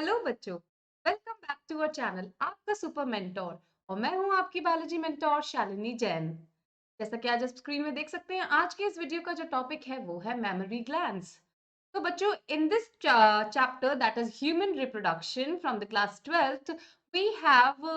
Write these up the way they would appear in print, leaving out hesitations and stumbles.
Hello बच्चों, welcome back to our channel आपका Super Mentor. और मैं हूं आपकी बायोलॉजी मेंटोर शालिनी जैन। जैसा कि आज आप स्क्रीन में देख सकते हैं, आज के इस वीडियो का जो टॉपिक है वो है मेमोरी ग्लैंड्स। तो बच्चों, in this chapter that is human reproduction from the class 12th, we have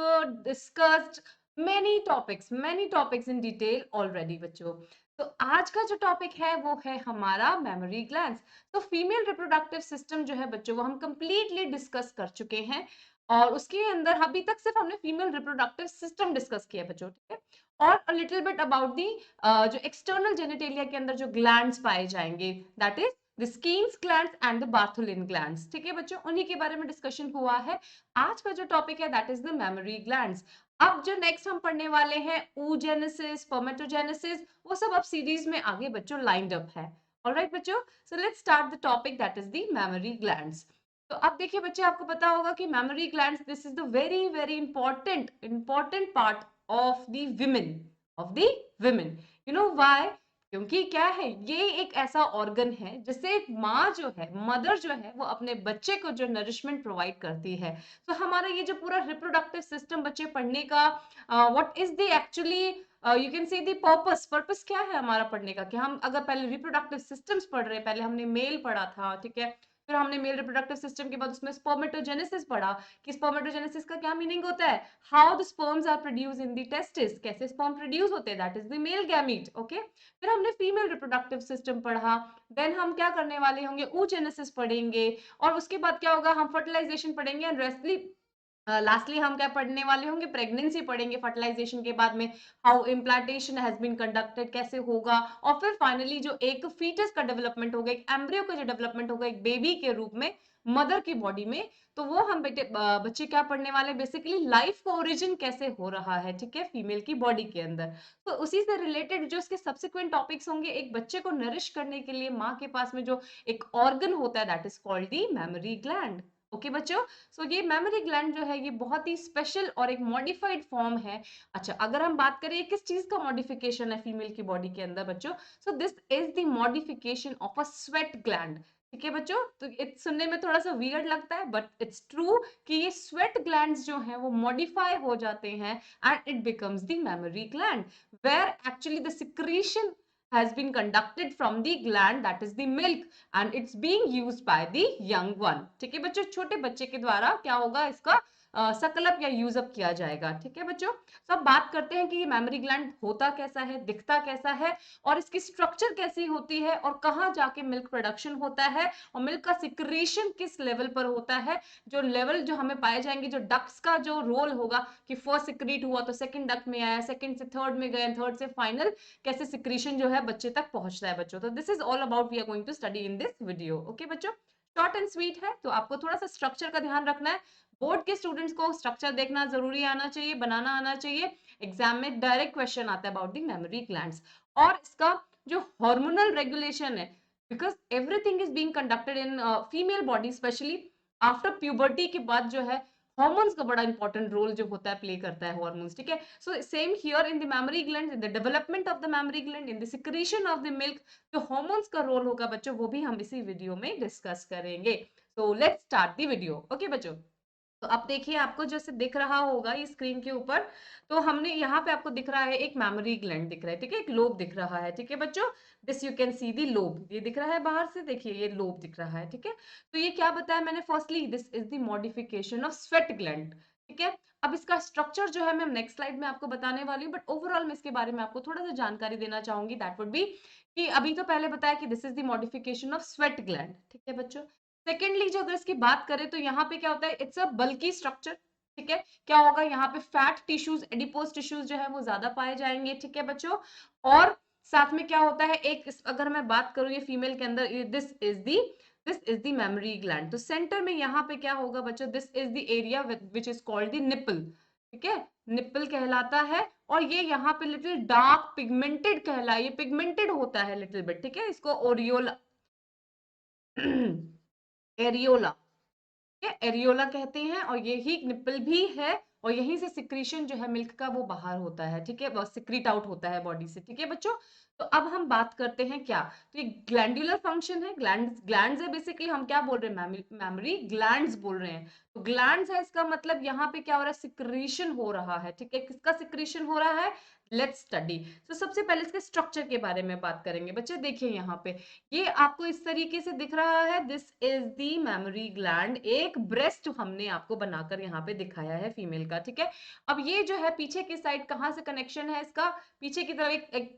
discussed many topics in detail already बच्चों। तो आज का जो टॉपिक है वो है हमारा मेमोरी ग्लैंड्स। तो फीमेल रिप्रोडक्टिव सिस्टम जो है बच्चों, वो हम कंप्लीटली डिस्कस कर चुके हैं। और उसके अंदर अभी तक सिर्फ हमने फीमेल रिप्रोडक्टिव सिस्टम डिस्कस किया है बच्चों, ठीक है। और लिटिल बिट अबाउट दी जो एक्सटर्नल जेनिटेलिया के अंदर जो ग्लैंड्स पाए जाएंगे, that is the skins glands and the Bartholin glands, ठीक है बच्चों, उन्हीं के बारे में डिस्कशन हुआ है। आज का जो टॉपिक है that is the mammary glands. अब जो नेक्स्ट हम पढ़ने वाले हैं, oogenesis, spermatogenesis, वो सब अब सीरीज में आगे बच्चों लाइंड अप है। ऑलराइट बच्चों, so let's start the topic that is the memory glands. तो अब देखिए बच्चे, आपको पता होगा कि mammary glands, this is the very very important part of the women, of the women. You know why? क्योंकि क्या है, ये एक ऐसा ऑर्गन है जिससे एक माँ जो है, मदर जो है, वो अपने बच्चे को जो नरिशमेंट प्रोवाइड करती है। तो हमारा ये जो पूरा रिप्रोडक्टिव सिस्टम बच्चे पढ़ने का, what is the actually, you can see the purpose क्या है हमारा पढ़ने का, कि हम अगर पहले रिप्रोडक्टिव सिस्टम्स पढ़ रहे हैं, पहले हमने मेल पढ़ा था, ठीक है, फिर हमने मेल रिप्रोडक्टिव सिस्टम के बाद उसमें स्पर्मेटोजेनेसिस पढ़ा, कि स्पर्मेटोजेनेसिस का क्या मीनिंग होता है, how the sperms are produce in the testis, कैसे स्पर्म प्रोड्यूस होते हैं, that is the male gamete, okay. फिर हमने फीमेल रिप्रोडक्टिव सिस्टम पढ़ा, देन हम क्या करने वाले होंगे, oogenesis पढ़ेंगे, और उसके बाद क्या होगा, हम फर्टिलाइजेशन पढ़ेंगे, एंड रेस्टली लास्टली हम क्या पढ़ने वाले होंगे, प्रेगनेंसी पढ़ेंगे फर्टिलाइजेशन के बाद में, how implantation has been conducted, कैसे होगा, और फिर फाइनली जो एक फीटस का डेवलपमेंट होगा, एक एम्ब्रियो का जो डेवलपमेंट होगा एक बेबी के रूप में मदर की बॉडी में, तो वो हम बच्चे क्या पढ़ने वाले, बेसिकली लाइफ का ओरिजिन कैसे हो रहा है, ठीक है, फीमेल की बॉडी के अंदर। तो उसी से रिलेटेड जो इसके सब्सिक्वेंट टॉपिक्स होंगे, एक बच्चे को नरिश करने के लिए माँ के पास में जो एक ऑर्गन होता है, that is called the memory gland. Okay बच्चों, सो ये मेमोरी ग्लैंड जो है, ये बहुत ही स्पेशल और एक मॉडिफाइड फॉर्म है। अच्छा, अगर हम बात करें किस चीज का मॉडिफिकेशन है फीमेल की बॉडी के अंदर बच्चों, so this is the modification of a sweat gland, ठीक है बच्चों। तो सुनने में थोड़ा सा वियर्ड लगता है, बट इट्स ट्रू कि ये स्वेट ग्लैंड्स जो हैं वो मॉडिफाई हो जाते हैं, and it becomes the mammary gland, where actually the secretion has been conducted from the gland, that is the milk, and it's being used by the young one, ठीक है बच्चों, छोटे बच्चे के द्वारा क्या होगा, इसका सकलप या यूजअप किया जाएगा, ठीक है बच्चों। तो अब बात करते हैं कि ये मेमोरी ग्लैंड होता कैसा है, दिखता कैसा है, और इसकी स्ट्रक्चर कैसी होती है, और कहाँ जाके मिल्क प्रोडक्शन होता है, और मिल्क का सिक्रीशन किस लेवल पर होता है, जो लेवल जो हमें पाए जाएंगे, जो डक्ट्स का जो रोल होगा, कि फर्स्ट सिक्रीट हुआ तो सेकंड डक्ट में आया, सेकंड से थर्ड में गया, थर्ड से फाइनल कैसे सिक्रीशन जो है बच्चे तक पहुंचता है बच्चों। तो this is all about we are going to study in this video, okay बच्चों। शॉर्ट एंड स्वीट है, तो आपको थोड़ा सा स्ट्रक्चर का ध्यान रखना है। बोर्ड के स्टूडेंट्स को स्ट्रक्चर देखना जरूरी आना चाहिए, बनाना आना चाहिए। एग्जाम में डायरेक्ट क्वेश्चन आता है अबाउट द मेमोरी ग्लैंड्स। और इसका जो हार्मोनल रेगुलेशन है, because everything is being conducted in female body, specially after puberty के बाद जो है हॉर्मोन्स का बड़ा इंपॉर्टेंट रोल जो होता है, प्ले करता है हॉर्मोन्स, ठीक है। So same here in the mammary gland, in the development of the mammary gland, in the secretion of the milk, जो हॉर्मोन्स का रोल होगा बच्चों, वो भी हम इसी वीडियो में डिस्कस करेंगे। So let's start the video, okay बच्चों। तो अब देखिए, आपको जैसे दिख रहा होगा ये स्क्रीन के ऊपर, तो हमने यहाँ पे आपको दिख रहा है एक मेमोरी ग्लैंड दिख रहा है, ठीक है, एक लोब दिख रहा है, ठीक है बच्चों। This you can see the lobe, ये दिख रहा है बाहर से, देखिए ये लोब दिख रहा है, ठीक है। तो ये क्या बताया मैंने, firstly this is the modification of sweat gland, ठीक है। अब इसका स्ट्रक्चर जो है मैं नेक्स्ट स्लाइड में आपको बताने वाली हूँ, बट ओवरऑल मैं इसके बारे में आपको थोड़ा सा जानकारी देना चाहूंगी, दैट वुड बी कि अभी तो पहले बताया कि this is the modification of sweat gland, ठीक है बच्चों। सेकेंडली जो अगर इसकी बात करें, तो यहाँ पे क्या होता है, इट्स अ बल्की स्ट्रक्चर, ठीक है। क्या होगा यहाँ पे, फैट टिश्यूज, एडिपोज टिश्यूज जो है वो ज्यादा पाए जाएंगे, ठीक है बच्चों। और साथ में क्या होता है, एक अगर मैं बात करूँ ये फीमेल के अंदर, this is the mammary gland. तो सेंटर में यहाँ पे क्या होगा बच्चों, this is the area which is called the nipple, ठीक है, निपल कहलाता है। और ये यहाँ पे लिटिल डार्क पिगमेंटेड कहला, ये पिगमेंटेड होता है लिटिल बिट, ठीक है, इसको ओरियोला एरियोला, एरियोला कहते हैं, और यही निपल भी है। और यहीं से सिक्रीशन जो है मिल्क का वो बाहर होता है, ठीक है, वो सिक्रीट आउट होता है बॉडी से, ठीक है बच्चों। तो अब हम बात करते हैं क्या, तो ये ग्लैंडुलर फंक्शन है, ग्लैंड्स है बेसिकली, हम क्या बोल रहे हैं, मैमरी ग्लैंड्स बोल रहे हैं। तो ग्लैंड्स है, इसका मतलब यहाँ पे क्या हो रहा है, सिक्रीशन हो रहा है, ठीक है, किसका सिक्रीशन हो रहा है, लेट्स स्टडी। तो सबसे पहले इसके स्ट्रक्चर के बारे में बात करेंगे बच्चे। देखिए यहाँ पे ये आपको इस तरीके से दिख रहा है, this is the mammary gland, एक ब्रेस्ट हमने आपको बनाकर यहाँ पे दिखाया है फीमेल का, ठीक है। अब ये जो है पीछे की साइड कहाँ से कनेक्शन है इसका, पीछे की तरफ एक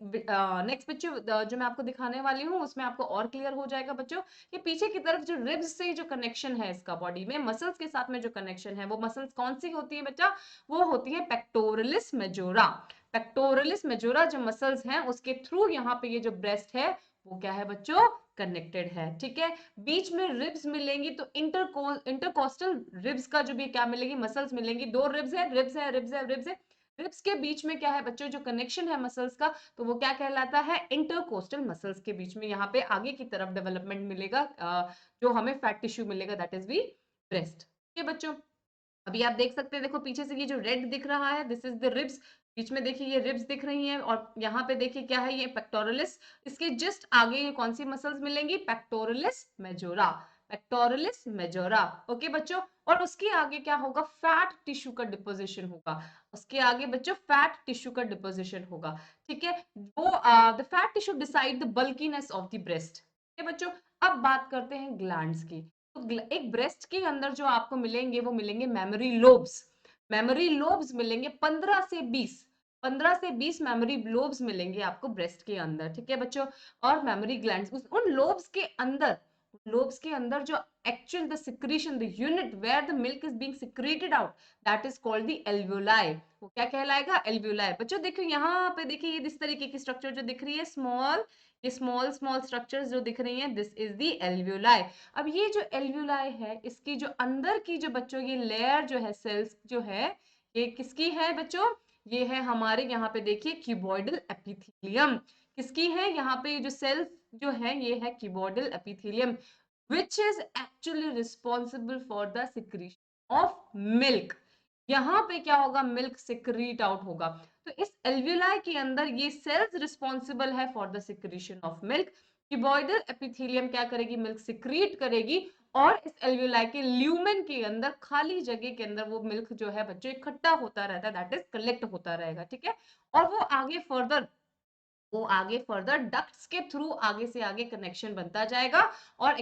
नेक्स्ट पिक्चर जो मैं आपको दिखाने वाली हूँ उसमें आपको और क्लियर हो जाएगा बच्चों। ये पीछे की तरफ जो रिब्स से जो कनेक्शन है इसका बॉडी में मसल्स के साथ में जो कनेक्शन है, वो मसल्स कौन सी होती है बच्चा, वो होती है पेक्टोरलिस मेजोरा। पेक्टोरलिस मेजोरा जो मसल्स हैं उसके थ्रू यहाँ पे ये जो ब्रेस्ट है वो क्या है बच्चों, कनेक्टेड है, ठीक है। बीच में रिब्स मिलेंगी तो इंटरकोस्टल रिब्स का जो भी क्या मिलेगी, मसल्स मिलेंगी, दो रिब्स है, रिब्स है, रिब्स है, रिब्स है, रिब्स के बीच में क्या है बच्चों, जो कनेक्शन है मसल्स का, तो वो क्या कहलाता है, इंटरकोस्टल मसल्स के बीच में यहाँ पे आगे की तरफ डेवलपमेंट मिलेगा, जो हमें फैट टिश्यू मिलेगा, दैट इज वी ब्रेस्ट, ठीक है बच्चों। अभी आप देख सकते हैं, देखो पीछे से ये जो रेड दिख रहा है, दिस इज द रिब्स, बीच में देखिए ये रिब्स दिख रही हैं, और यहाँ पे देखिए क्या है, ये पेक्टोरलिस, इसके जस्ट आगे ये कौन सी मसल्स मिलेंगी, pectoralis majora, pectoralis majora, okay बच्चों। और उसके आगे क्या होगा, फैट टिश्यू का डिपोजिशन होगा, उसके आगे बच्चों फैट टिश्यू का डिपोजिशन होगा, ठीक है। वो the fat tissue decide the bulkiness of the breast, ठीक है बच्चों। अब बात करते हैं ग्लैंड्स की। तो एक ब्रेस्ट के अंदर जो आपको मिलेंगे वो मिलेंगे मेमोरी लोब्स, मेमोरी लोब्स मिलेंगे 15 से 20 मेमोरी लोब्स मिलेंगे आपको ब्रेस्ट के अंदर, ठीक है बच्चों। और मेमोरी ग्लैंड्स उन लोब्स के अंदर जो actual the secretion, the unit where the milk is being secreted out, that is called the alveoli. वो क्या कहलाएगा, एल्वियोलाई। बच्चों देखियो यहाँ पे देखिए ये इस तरीके की स्ट्रक्चर जो दिख रही है, स्मॉल, ये स्मॉल स्मॉल स्ट्रक्चर्स जो दिख रही हैं, दिस इज द एल्वियोलाई। अब ये जो एल्वियोलाई है, इसकी जो अंदर की जो बच्चों ये लेयर जो है, सेल्स जो है, ये किसकी है बच्चों, ये है हमारे यहाँ पे देखिए क्यूबॉइडल एपिथेलियम, किसकी है, यहाँ पे ये जो सेल्स जो है ये है cuboidal epithelium, which is actually responsible for the secretion of milk। यहाँ पे क्या होगा, मिल्क सिक्रीट आउट होगा। तो इस एल्वियोलाई के अंदर ये सेल्स रिस्पॉन्सिबल है for the secretion of milk. Cuboidal epithelium क्या करेगी, मिल्क सिक्रीट करेगी, और इस एल्वियोलाई के ल्यूमेन के अंदर खाली जगह के अंदर वो मिल्क जो है बच्चों इकट्ठा होता रहता है, दैट इज कलेक्ट होता रहेगा, ठीक है। और वो आगे फर्दर डक्ट्स के थ्रू आगे से आगे कनेक्शन बनता जाएगा, और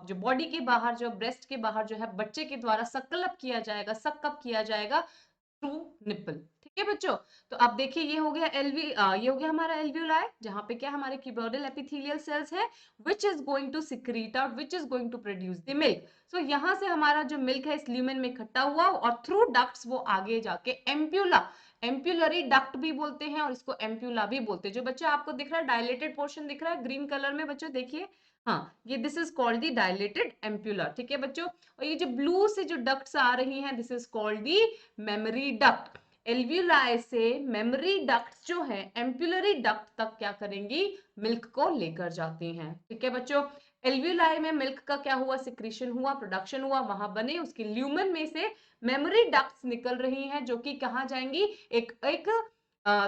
जो बॉडी के बाहर, जो ब्रेस्ट के बाहर जो है बच्चे के द्वारा सक्कअप किया जाएगा, सक्कअप किया जाएगा थ्रू निपल, ठीक है बच्चों। तो अब देखिए ये हो गया ये हो गया हमारा एल्वियोलाई, जहां पे क्या हमारे क्यूबोइडल एपिथेलियल सेल्स है, which is going to secrete out, which is going to produce the milk। सो यहाँ से हमारा जो मिल्क है इस ल्यूमेन में इकट्ठा हुआ, और थ्रू डक्ट्स वो आगे जाके एम्प्यूला, एम्प्यूलरी डक्ट भी बोलते हैं और इसको एम्प्यूला भी बोलते हैं। जो बच्चा आपको दिख रहा है डायलेटेड पोर्शन दिख रहा है ग्रीन कलर में बच्चों, देखिए, हाँ, ये this is called the dilated ampulla, ठीक है बच्चों। और ये जो ब्लू से जो डक्ट्स आ रही हैं, this is called the memory duct. Alveoli से मेमोरी डक्ट्स जो है एम्प्यूलरी डक्ट तक क्या करेंगी, मिल्क को लेकर जाती हैं, ठीक है बच्चों। एल्वियोलाई में मिल्क का क्या हुआ, सिक्रीशन हुआ, प्रोडक्शन हुआ, वहां बने उसके ल्यूमन में से मेमोरी डक्ट्स निकल रही हैं, जो कि कहाँ जाएंगी, एक एक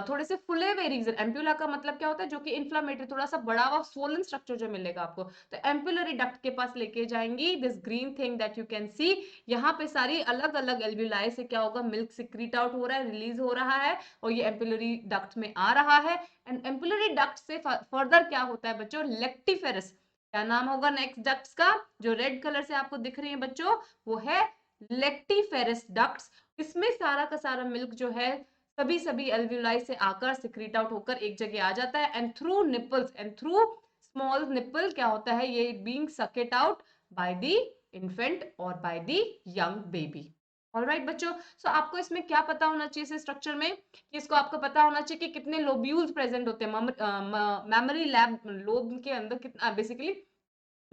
थोड़े से फुले हुए रीजन, एम्प्यूला का मतलब क्या होता है, जो कि इन्फ्लामेटरी, थोड़ा सा बड़ा हुआ स्वोलन स्ट्रक्चर जो मिलेगा आपको, तो एम्प्यूलरी डक्ट के पास लेके जाएंगी, this green thing that you can see, यहाँ पे सारी अलग अलग एल्वियोलाई से क्या होगा, मिल्क सिक्रीट आउट हो रहा है, रिलीज हो रहा है, और ये एम्प्यूलरी डक्ट में आ रहा है। एंड एम्प्यूलरी डक्ट से फर्दर क्या होता है बच्चों, लेक्टिफेरस, क्या नाम होगा नेक्स्ट डक्ट्स का, जो रेड कलर से आपको दिख रही है बच्चों, वो है लेक्टिफेरस डक्ट्स। इसमें सारा का सारा मिल्क जो है सभी सभी एल्वियोलाई से आकर सिक्रीट आउट होकर एक जगह आ जाता है, and through nipples and through small nipple क्या होता है, ये being sucked out by the infant और by the young baby. Alright बच्चों, सो आपको इसमें क्या पता होना चाहिए इस स्ट्रक्चर में, कि इसको आपको पता होना चाहिए कि कितने लोब्यूल्स प्रेजेंट होते हैं मेमोरी लैब लोब के अंदर, कितना बेसिकली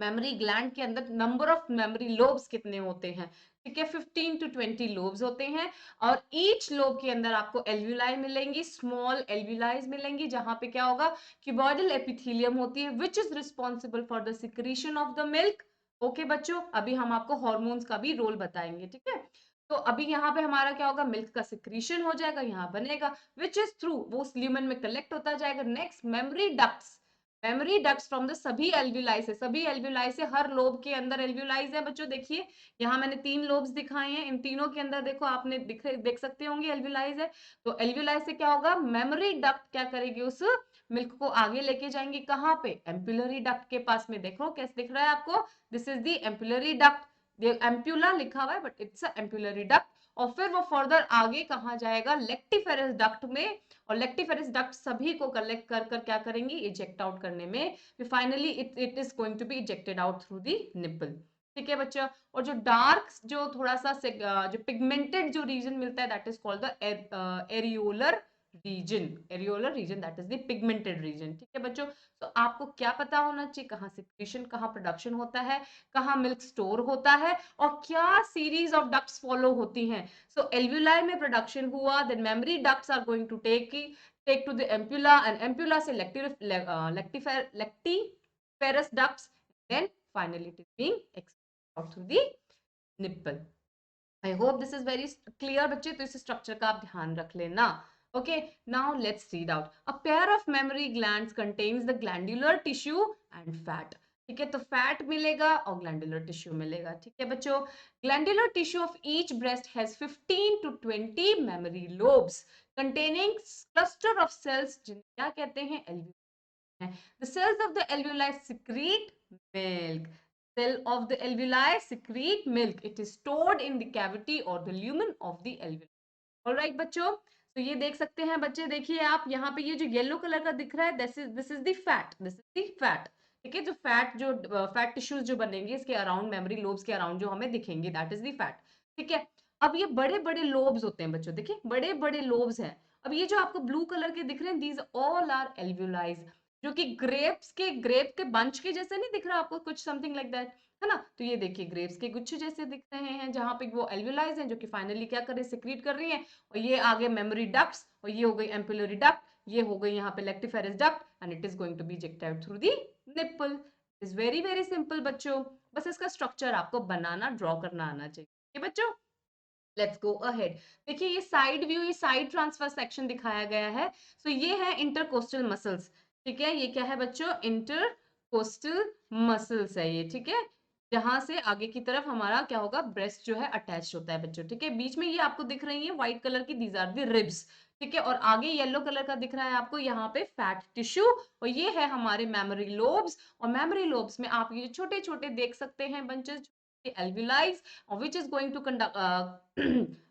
मेमोरी ग्लैंड के अंदर नंबर ऑफ मेमोरी लोब्स कितने होते हैं, ठीक है, 15 to 20 लोब्स होते हैं, और ईच लोब के अंदर आपको एल्वियोलाई मिलेंगी, स्मॉल एल्वियोलाइज मिलेंगी, जहां पे क्या होगा, क्यूबॉइडल एपिथेलियम होती है, which is responsible for the secretion of the milk. Okay बच्चों, अभी हम आपको हॉर्मोन्स का भी रोल बताएंगे, ठीक है। तो अभी यहाँ पे हमारा क्या होगा, मिल्क का सिक्रीशन हो जाएगा, यहाँ बनेगा, विच इज थ्रू वो उस ल्यूमेन में कलेक्ट होता जाएगा। Next memory ducts, memory ducts from the सभी एल्व्यूलाई से, सभी एल्व्यूलाई से, हर लोब के अंदर एल्व्यूलाइज है बच्चों। देखिए यहाँ मैंने 3 लोब्स दिखाए हैं, इन तीनों के अंदर देखो आपने देख सकते होंगे एल्व्यूलाइज है। तो एल्व्यूलाई से क्या होगा, मेमोरी डक्ट क्या करेगी, उस मिल्क को आगे लेके जाएंगे कहाँ पे, एम्पुलरी डक्ट के पास में। देखो कैसे दिख रहा है आपको, this is the ampullary duct, ampulla लिखा हुआ है बट इट्स एम्पुलरी डक्ट। और फिर वो फर्दर आगे कहाँ जाएगा, लेक्टिफेरस डक्ट में, और लेक्टिफेरस डक्ट सभी को कलेक्ट कर कर क्या करेंगी, इजेक्ट आउट करने में, finally it is going to be ejected out through the nipple. ठीक है बच्चा। और जो डार्क, जो थोड़ा सा जो पिगमेंटेड जो रीजन मिलता है, that is called the areolar region, areolar region that is the pigmented region. ठीक है बच्चों। तो आपको क्या पता होना चाहिए, कहाँ सिक्रीशन, कहाँ प्रोडक्शन होता है, कहाँ मिल्क स्टोर होता है, और क्या सीरीज ऑफ डक्ट्स फॉलो होती हैं। सो एल्व्यूलाई में प्रोडक्शन हुआ, then mammary ducts are going to take to the ampulla, and ampulla से lactiferous ducts, then finally it is being exported out through the nipple. I hope this is very clear बच्चे, तो इस structure का आप ध्यान रख लेना। Okay, now let's read out. A pair of mammary glands contains the glandular tissue and fat. ठीक है, तो फैट मिलेगा और ग्लैंडुलर टिश्यू मिलेगा। ठीक है बच्चों। Glandular tissue of each breast has 15 to 20 memory lobes containing cluster of cells, जिन्हें क्या कहते हैं, alveoli। The cells of the alveoli secrete milk. Cell of the alveoli secrete milk. It is stored in the cavity or the lumen of the alveoli. Alright बच्चों, तो ये देख सकते हैं बच्चे, देखिए आप यहाँ पे ये जो येलो कलर का दिख रहा है, this is the fat, this is the fat. ठीक है, जो फैट टिश्यूज जो बनेंगे इसके अराउंड, मेमोरी लोब्स के अराउंड जो हमें दिखेंगे, दैट इज द फैट। ठीक है। अब ये बड़े बड़े लोब्स होते हैं बच्चों, देखिए बड़े बड़े लोब्स हैं। अब ये जो आपको ब्लू कलर के दिख रहे हैं, दीज ऑल आर एल्व्यूलाइज, जो कि ग्रेप के बंच के जैसे नहीं दिख रहा आपको, कुछ समथिंग लाइक दैट, है ना। तो ये देखिए ग्रेप्स के गुच्छे जैसे दिख रहे हैं, जहां पे वो एल्व्यूलाइज हैं, जो कि फाइनली क्या कर रही है, सिक्रीट कर रही है। और ये आगे मेमोरी डक्ट्स, और ये हो गई एम्पुलरी डक्ट, ये हो गई यहाँ पे lactiferous duct, and it is going to be ejected through the nipple. Is very very simple बच्चों, बस इसका स्ट्रक्चर आपको बनाना, ड्रॉ करना आना चाहिए बच्चों। Let's go ahead. देखिए ये साइड व्यू, ये साइड ट्रांसफर सेक्शन दिखाया गया है। सो ये है इंटरकोस्टल मसल्स। ठीक है, ये क्या है बच्चों, इंटरकोस्टल मसल्स है ये। ठीक है, जहां से आगे की तरफ हमारा क्या होगा, ब्रेस्ट जो है अटैच होता है बच्चों। ठीक है, बीच में ये आपको दिख रही है व्हाइट कलर की, दीज आर द रिब्स। ठीक है, और आगे येलो कलर का दिख रहा है आपको यहाँ पे फैट टिश्यू, और ये है हमारे मेमोरी लोब्स। और मेमोरी लोब्स में आप ये छोटे छोटे देख सकते हैं bunches, alveoli, which is going to conduct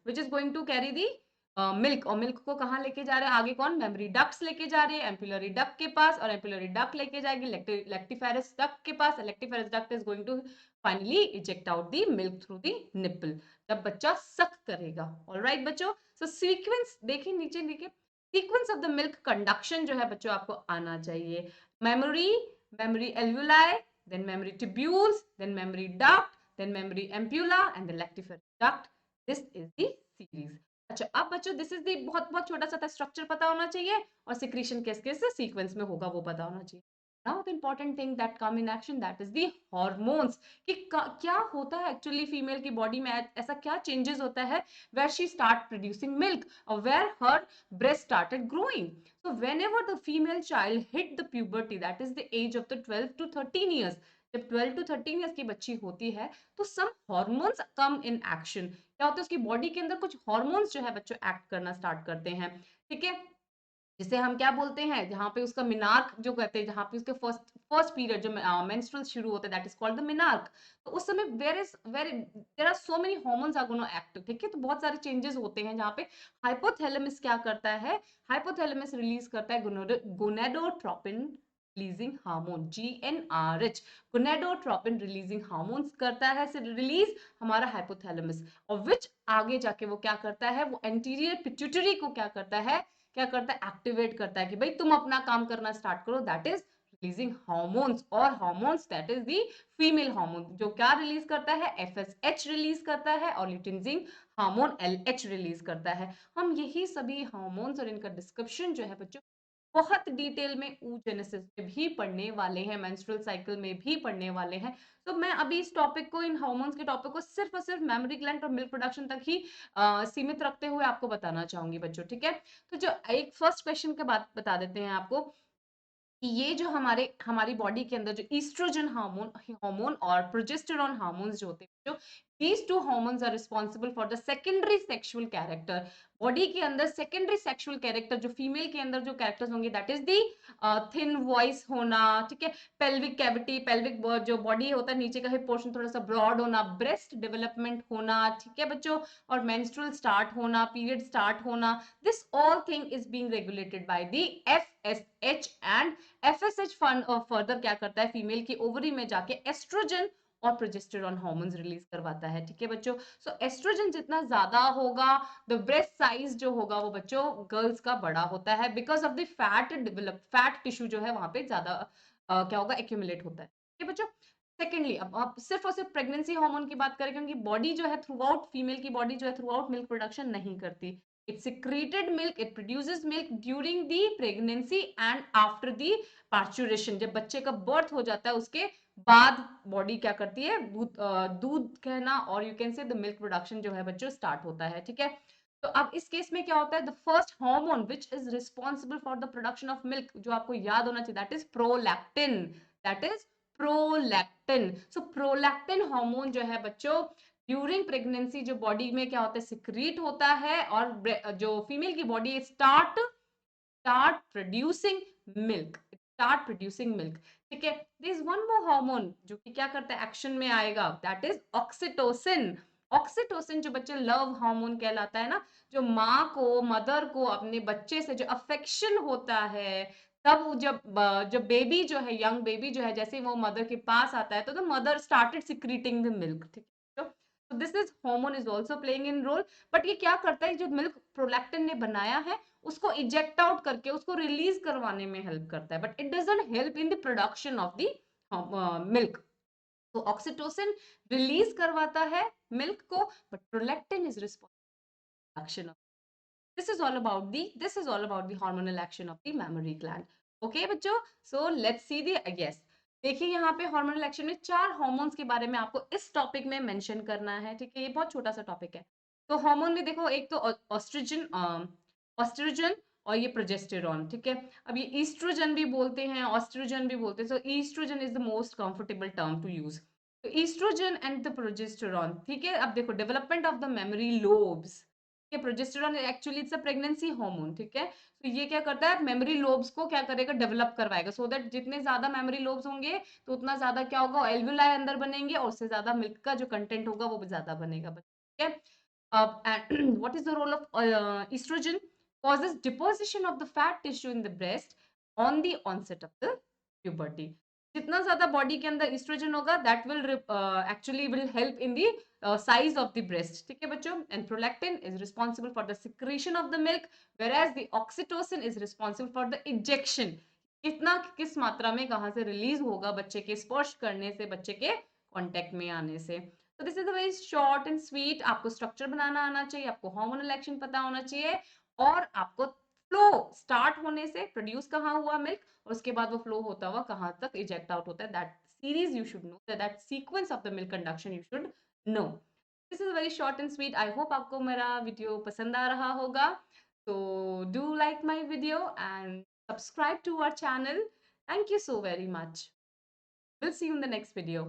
which is going to carry the milk. और मिल्क को कहाँ लेके जा रहे हैं, आगे कौन, मेमोरी डक्ट्स लेके जा रहे हैं एम्पुलरी डक्ट के पास, और एम्पुलरी डक्ट लेके जाएगी लेक्टिफेरस डक्ट के पास। Lactiferous duct is going to finally eject out the milk through the nipple, जब बच्चा सक करेगा। ऑलराइट बच्चों, सो सीक्वेंस देखिए नीचे नीचे, sequence of the milk conduction जो है बच्चों आपको आना चाहिए। Mammary, mammary alveoli, then mammary tubules, then mammary duct, then memory ampulla and the lactiferous duct. This is the series. अच्छा अब बच्चों दिस इज दी, बहुत बहुत छोटा सा स्ट्रक्चर पता होना चाहिए, और सिक्रीशन किस किस सीक्वेंस में होगा वो पता होना चाहिए। Now the important thing that come in action, that is the hormones, कि क्या होता है एक्चुअली फीमेल की बॉडी में, ऐसा क्या चेंजेस होता है, where she start producing milk और where her breast started growing. So whenever the female child hit the puberty, that is the age of the 12 to 13 years, जब 12 टू 13 ईयर्स की बच्ची होती है, तो सम हार्मोन्स कम इन एक्शन। क्या होता है, उसकी बॉडी के अंदर कुछ हार्मोन्स जो है बच्चों एक्ट करना स्टार्ट करते हैं। ठीक है, जिसे हम क्या बोलते हैं, जहाँ पे उसका मिनार्क जो कहते हैं, जहाँ पे उसके फर्स्ट फर्स्ट पीरियड जो मेंस्ट्रुअल शुरू होता है, that is called the menarche. तो उस समय there are so many hormones are gonna act. ठीक है, तो बहुत सारे चेंजेस होते हैं, जहाँ पे हाइपोथैलेमस क्या करता है, हाइपोथैलेमस रिलीज करता है gonadotropin releasing hormone, GnRH, gonadotropin releasing hormones करता है रिलीज हमारा हाइपोथैलेमस, और विच आगे जाके वो क्या करता है, वो एंटीरियर पिट्यूटरी को क्या करता है, एक्टिवेट करता है कि भाई तुम अपना काम करना स्टार्ट करो, दैट इज रिलीजिंग हार्मोन्स। और hormones that is the female hormone, जो क्या रिलीज करता है, FSH रिलीज करता है, और ल्यूटिनजिंग हार्मोन LH रिलीज करता है। हम यही सभी हार्मोन्स और इनका डिस्क्रिप्शन जो है बच्चों बहुत डिटेल में oogenesis में भी पढ़ने वाले हैं, मेंस्ट्रुअल साइकिल में भी पढ़ने वाले हैं। तो मैं अभी इस टॉपिक को, इन हार्मोन्स के टॉपिक को सिर्फ और सिर्फ मेमोरी ग्लैंड और मिल्क प्रोडक्शन तक ही सीमित रखते हुए आपको बताना चाहूंगी बच्चों, ठीक है। तो जो एक फर्स्ट क्वेश्चन के बाद बता देते हैं आपको कि ये जो हमारी बॉडी के अंदर जो ईस्ट्रोजन हार्मोन हार्मोन और प्रोजेस्टेरॉन हार्मोन्स जो होते हैं, जो these two hormones are responsible for the secondary sexual character। Body के अंदर सेकेंडरी सेक्सुअल कैरेक्टर, जो फीमेल के अंदर जो कैरेक्टर्स होंगे, that is the thin voice होना, ठीक है, पेल्विक कैविटी, पेल्विक जो बॉडी होता है नीचे का हिप पोर्शन थोड़ा सा ब्रॉड होना, ब्रेस्ट डेवलपमेंट होना, ठीक है बच्चों, और मेंस्ट्रुअल स्टार्ट होना, पीरियड स्टार्ट होना, this all thing is being regulated by the FSH। And FSH further क्या करता है, फीमेल की ओवरी में जाके एस्ट्रोजन और प्रोजेस्टेरॉन हार्मोन्स रिलीज करवाता है, ठीक है बच्चों। सो एस्ट्रोजन जितना ज्यादा होगा, द ब्रेस्ट साइज जो होगा वो बच्चों गर्ल्स का बड़ा होता है, because of the fat tissue जो है वहां पे ज्यादा क्या होगा, एक्यूमुलेट होता है, ठीक है बच्चों। सेकेंडली, अब आप सिर्फ और सिर्फ प्रेगनेंसी हार्मोन की बात करें, क्योंकि बॉडी जो है थ्रू आउट, फीमेल की बॉडी जो है थ्रू आउट मिल्क प्रोडक्शन नहीं करती। It secreted milk, it produces milk during the pregnancy and after the parturition। जब बच्चे का बर्थ हो जाता है उसके बाद बॉडी क्या करती है, दूध कहना, और you can say the milk production जो है बच्चों स्टार्ट होता है, ठीक है। तो अब इस केस में क्या होता है, the first hormone which is responsible for the production of milk, जो आपको याद होना चाहिए, that is prolactin. That is prolactin. So prolactin hormone जो है बच्चों ड्यूरिंग प्रेगनेंसी जो बॉडी में क्या होता है, सिक्रीट होता है, और जो फीमेल की body start start producing milk, start producing milk, ठीक है। there is one more hormone जो कि क्या करता है, एक्शन में आएगा, that is oxytocin। ऑक्सीटोसिन जो बच्चे लव हार्मोन कहलाता है ना, जो माँ को, मदर को अपने बच्चे से जो अफेक्शन होता है, तब जब बेबी जो है, यंग बेबी जो है, जैसे वो मदर के पास आता है, तो the mother started secreting the milk, ठीक है। तो this is hormone is also playing in role. But ये क्या करता है, जो मिल्क प्रोलैक्टिन ने बनाया है उसको इजेक्ट आउट करके उसको रिलीज करवाने में हेल्प करता है, but it doesn't help in the production of the milk. तो ऑक्सीटोसिन रिलीज करवाता है मिल्क को, but prolactin is responsible of this is all about the hormonal action of the mammary gland। okay बच्चों, so let's see the yes। देखिए यहाँ पे hormonal action में 4 hormones के बारे में आपको इस टॉपिक में मेंशन करना है, ठीक है, ये बहुत छोटा सा टॉपिक है। तो हार्मोन में देखो, एक तो ऑस्ट्रोजन, ऑस्ट्रोजन और ये प्रोजेस्टेरॉन, ठीक है। अब ये ईस्ट्रोजन भी बोलते हैं, ऑस्ट्रोजन भी बोलते हैं, so estrogen is the most comfortable term to use. तो ईस्ट्रोजन एंड द प्रोजेस्टेरॉन, ठीक है। अब देखो, development of the mammary lobes, progesterone actually it's a pregnancy hormone, ठीक है। तो ये क्या करता है, मेमोरी लोब्स को क्या करेगा, डेवलप करवाएगा, सो दैट जितने ज्यादा मेमोरी लोब्स होंगे तो उतना ज्यादा क्या होगा, एल्वुलाई अंदर बनेंगे, और उससे ज्यादा मिल्क का जो कंटेंट होगा वो भी ज्यादा बनेगा, ठीक है। what is the role of estrogen? Causes deposition of the fat tissue in the breast on the onset of the puberty। जितना ज्यादा बॉडी के अंदर एस्ट्रोजन होगा, that will actually will help in the size of the breast, ठीक है बच्चों। and prolactin is responsible for the secretion of the milk, whereas the oxytocin is responsible for the ejection। कितना, किस मात्रा में, कहाँ से रिलीज होगा, बच्चे के स्पर्श करने से, बच्चे के कांटेक्ट में आने से। तो this is a very short and sweet. आपको स्ट्रक्चर बनाना आना चाहिए, आपको हार्मोनल एक्शन पता होना चाहिए, और आपको फ्लो स्टार्ट होने से प्रोड्यूस कहाँ हुआ मिल्क, और उसके बाद वो फ्लो होता हुआ कहाँ तक इजेक्ट आउट होता है, that series you should know, that sequence of the milk conduction you should know. This is very short and sweet. I hope आपको मेरा वीडियो पसंद आ रहा होगा। तो do like my video and subscribe to our channel. Thank you so very much। We'll see you in the next video।